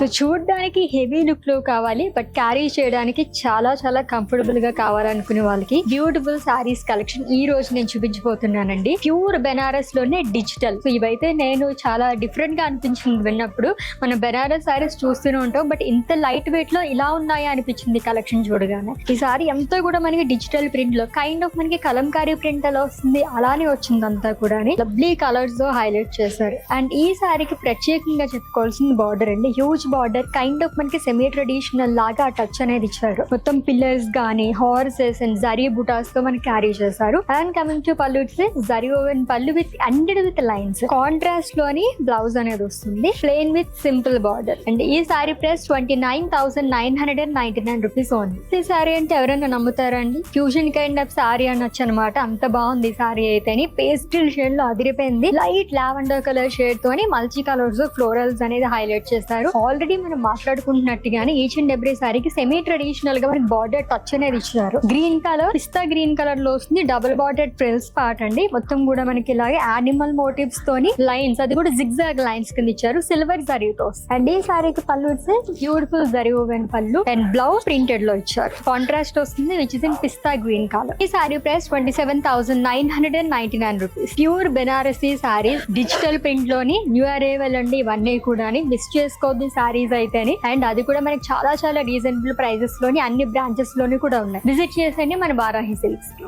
So చూడడానికి heavy look లో కావాలి, బట్ క్యారీ చేయడానికి చాలా చాలా కంఫర్టబుల్ గా కావాలనుకునే వాళ్ళకి బ్యూటిఫుల్ సారీస్ కలెక్షన్ ఈ రోజు నేను చూపించబోతున్నానండి. ప్యూర్ బెనారస్ లోనే డిజిటల్. సో ఇవైతే నేను చాలా డిఫరెంట్ గా అనిపించింది విన్నప్పుడు. మనం బెనారస్ సారీస్ చూస్తూనే ఉంటాం, బట్ ఇంత లైట్ వెయిట్ లో ఇలా ఉన్నాయా అనిపించింది కలెక్షన్ చూడగానే. ఈ సారీ అంతా కూడా మనకి డిజిటల్ ప్రింట్ లో కైండ్ ఆఫ్ మనకి కలంకారీ ప్రింట్ ఎలా వస్తుంది అలానే వచ్చింది. అంతా కూడా లవ్లీ కలర్స్ తో హైలైట్ చేశారు. అండ్ ఈ సారీకి ప్రత్యేకంగా చెప్పుకోవాల్సింది బార్డర్ అండి. హ్యూజ్ బార్డర్, కైండ్ ఆఫ్ మనకి సెమీ ట్రెడిషనల్ లాగా ఆ టచ్ అనేది ఇచ్చారు. మొత్తం పిల్లర్స్ గానీ హార్సెస్ అండ్ జరీ బుటాస్ తో మనకి క్యారీ చేశారు. అండ్ కమింగ్ టు పళ్ళు, జరీ ఓవెన్ పళ్ళు with ended with lines. Contrast లోని బ్లౌజ్ అనేది వస్తుంది, plain with simple border. And ఈ సారీ ప్రైస్ 29,999 రూపీస్ ఓన్లీ. ఈ సారీ అంటే ఎవరైనా నమ్ముతారండి? ఫ్యూజన్ కైండ్ ఆఫ్ సారీ అనొచ్చు అనమాట. అంత బాగుంది ఈ సారీ అయితే. పేస్టల్ షేడ్ లో అదిరిపోయింది. లైట్ లావెండర్ కలర్ షేడ్ తోని మల్టీ కలర్స్ ఫ్లోరల్స్ అనేది హైలైట్ చేస్తారు. ఆల్రెడీ మనం మాట్లాడుకుంటున్నట్టుగానే ఈచ్ అండ్ ఎవ్రీ సారీకి సెమీ ట్రెడిషనల్ గా మనకి బార్డర్ టచ్ అనేది ఇచ్చారు. Green colour, pista green colour లో వస్తుంది. డబుల్ బార్డర్ ఫ్రిల్స్ పార్ట్ అండి. మొత్తం కూడా మనకి ఇలాగే యానిమల్ మోటివ్స్ తోని లైన్స్, అది కూడా జిగ్జాగ్ లైన్స్ కింద ఇచ్చారు సిల్వర్ జరీతో. అండ్ ఈ సారీకి pallu beautiful zari woven pallu and blouse printed లో ఇచ్చారు. కాంట్రాస్ట్ వస్తుంది which is in pista green colour. ఈ sari price 27,999 rupees. Pure Banarasi saris digital print లోని న్యూ అరైవల్ అండి. ఇవన్నీ కూడా మిస్ చేసుకోవద్దు సారీస్ అయితేని. అండ్ అది కూడా మనకి చాలా చాలా రీజనబుల్ ప్రైజెస్ లోని అన్ని బ్రాంచెస్ లోని కూడా ఉన్నాయి. విజిట్ చేసండి మన వారాహి సిల్క్స్ కి.